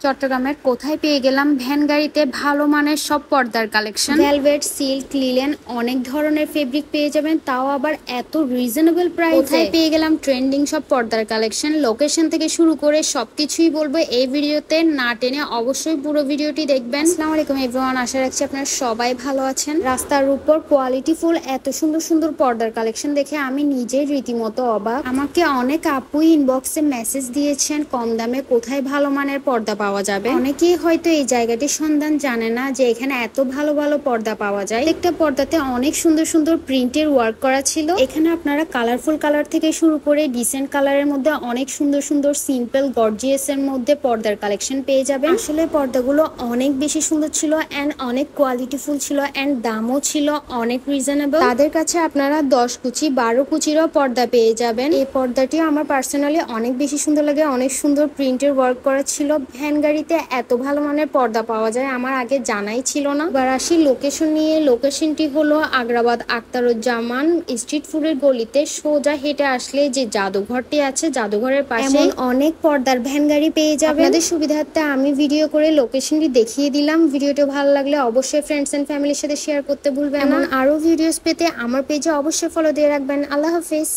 চট্টগ্রামের কোথায় পেয়ে গেলাম ভ্যান গাড়িতে ভালো মানের সব পর্দার কালেকশন। ভেলভেট, সিল্ক, লিলেন অনেক ধরনের ফেব্রিক পেয়ে যাবেন, তাও আবার এত রিজনেবল প্রাইসে। কোথায় পেয়ে গেলাম ট্রেন্ডিং সব পর্দার কালেকশন, লোকেশন থেকে শুরু করে সবকিছুই বলবো এই ভিডিওতে, না টেনে অবশ্যই পুরো ভিডিওটি দেখবেন। আসসালামু আলাইকুম এভরিওয়ান, আশা রাখছি আপনারা সবাই ভালো আছেন। রাস্তার উপর কোয়ালিটি ফুল এত সুন্দর সুন্দর পর্দার কালেকশন দেখে আমি নিজেই রীতিমতো অবাক। আমাকে অনেক আপুই ইনবক্সে মেসেজ দিয়েছেন কম দামে কোথায় ভালো মানের পর্দা পাওয়া যাবে। অনেকেই হয়তো এই জায়গাটির সন্ধান জানে না যে এখানে এত ভালো ভালো পর্দা পাওয়া যায়। একটা পর্দাতে অনেক সুন্দর সুন্দর প্রিন্টের ওয়ার্ক করা ছিল। এখানে আপনারা কালারফুল কালার থেকে শুরু করে ডিসেন্ট কালারের মধ্যে অনেক সুন্দর সুন্দর সিম্পল গর্জিয়াস এর মধ্যে পর্দার কালেকশন পেয়ে যাবেন। আসলে পর্দাগুলো অনেক বেশি সুন্দর ছিল এন্ড অনেক কোয়ালিটিফুল ছিল এন্ড দামও ছিল অনেক রিজনেবল। তাদের কাছে আপনারা 10 কুচি 12 কুচিরও পর্দা পেয়ে যাবেন। এই পর্দাটি আমার পার্সোনালি অনেক বেশি সুন্দর লাগে, অনেক সুন্দর প্রিন্টের ওয়ার্ক করা ছিল। ভ্যান গাড়িতে এত ভালো মানের পর্দা পাওয়া যায় আমার আগে জানাই ছিল না। এবার আসি লোকেশন নিয়ে। লোকেশনটি হলো আগ্রাবাদ আখতারুজ্জামান স্ট্রিট ফুডের গলিতে সোজা হেঁটে আসলে যে জাদুঘরটি আছে জাদুঘরের পাশে অনেক পর্দার ভ্যান গাড়ি পেয়ে যাবেন। আপনাদের সুবিধার্থে আমি ভিডিও করে লোকেশনটি দেখিয়ে দিলাম। ভিডিওটি ভালো লাগলে অবশ্যই ফ্রেন্ডস এন্ড ফ্যামিলির সাথে শেয়ার করতে ভুলবেন না। আরো ভিডিওস পেতে আমার পেজে অবশ্যই ফলো দিয়ে রাখবেন। আল্লাহ হাফেজ।